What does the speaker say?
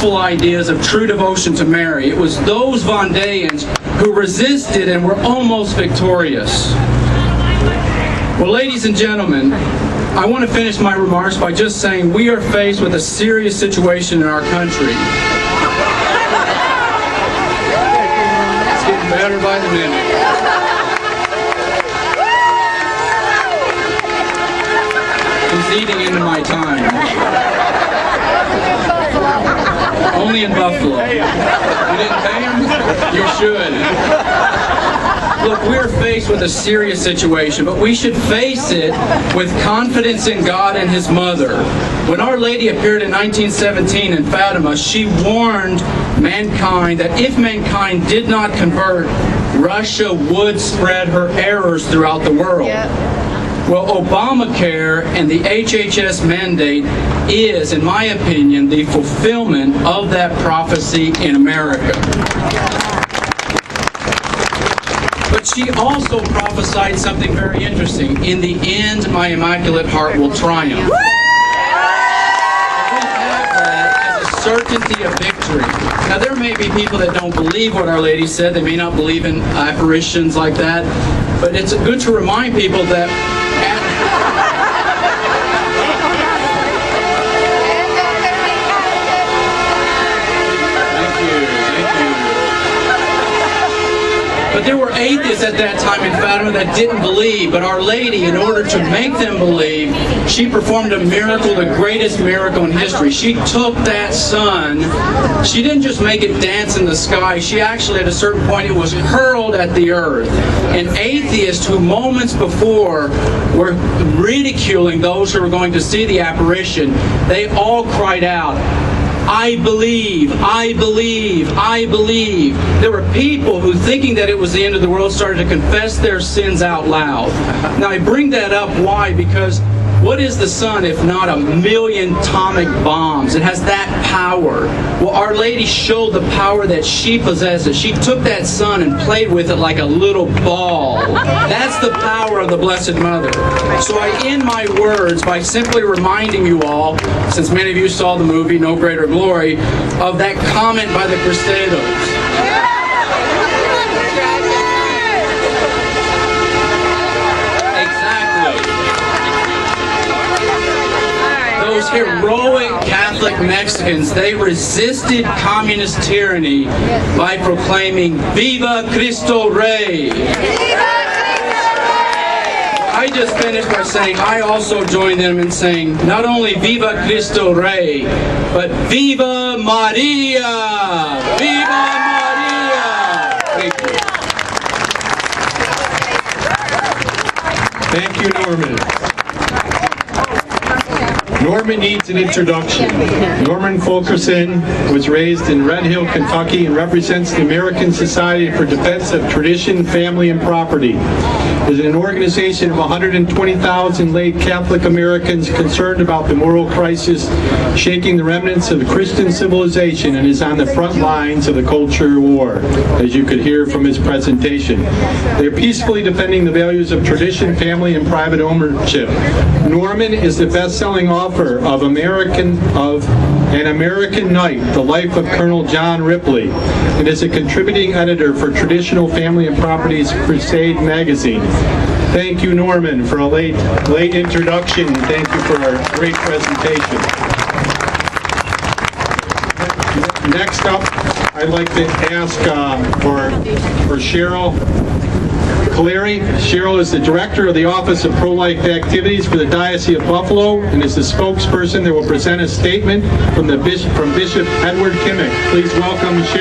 ideas of true devotion to Mary. It was those Vendéans who resisted and were almost victorious. Well, ladies and gentlemen, I want to finish my remarks by just saying we are faced with a serious situation in our country. It's getting better by the minute. He's eating into my time. Only in Buffalo. You didn't pay him? You should. Look, we're faced with a serious situation, but we should face it with confidence in God and His mother. When Our Lady appeared in 1917 in Fatima, she warned mankind that if mankind did not convert, Russia would spread her errors throughout the world. Well, Obamacare and the HHS mandate is, in my opinion, the fulfillment of that prophecy in America. But she also prophesied something very interesting. In the end, my Immaculate Heart will triumph. We have that as a certainty of victory. Now, there may be people that don't believe what Our Lady said. They may not believe in apparitions like that. But it's good to remind people that But there were atheists at that time in Fatima that didn't believe. But Our Lady, in order to make them believe, she performed a miracle, the greatest miracle in history. She took that sun. She didn't just make it dance in the sky. She actually, at a certain point, it was hurled at the earth. And atheists who moments before were ridiculing those who were going to see the apparition, they all cried out, "I believe, I believe, I believe." There were people who, thinking that it was the end of the world, started to confess their sins out loud. Now, I bring that up, why? Because what is the sun if not a million atomic bombs? It has that power. Well, Our Lady showed the power that she possesses. She took that sun and played with it like a little ball. That's the power of the Blessed Mother. So I end my words by simply reminding you all, since many of you saw the movie No Greater Glory, of that comment by the Crusados. Those heroic Catholic Mexicans, they resisted communist tyranny by proclaiming, "Viva Cristo Rey!" I just finished by saying I also join them in saying not only Viva Cristo Rey, but Viva Maria! Viva Maria! Thank you. Thank you, Norman. Norman needs an introduction. Norman Fulkerson was raised in Red Hill, Kentucky, and represents the American Society for Defense of Tradition, Family, and Property. It is an organization of 120,000 lay Catholic Americans concerned about the moral crisis shaking the remnants of the Christian civilization, and is on the front lines of the culture war, as you could hear from his presentation. They are peacefully defending the values of tradition, family, and private ownership. Norman is the best-selling author of An American Night, The Life of Colonel John Ripley, and is a contributing editor for Traditional Family and Properties Crusade magazine. Thank you, Norman, for a late introduction, and thank you for a great presentation. Next up, I'd like to ask for Cheryl Caleri. Cheryl is the Director of the Office of Pro-Life Activities for the Diocese of Buffalo and is the spokesperson that will present a statement from Bishop Edward Kimmick. Please welcome Cheryl.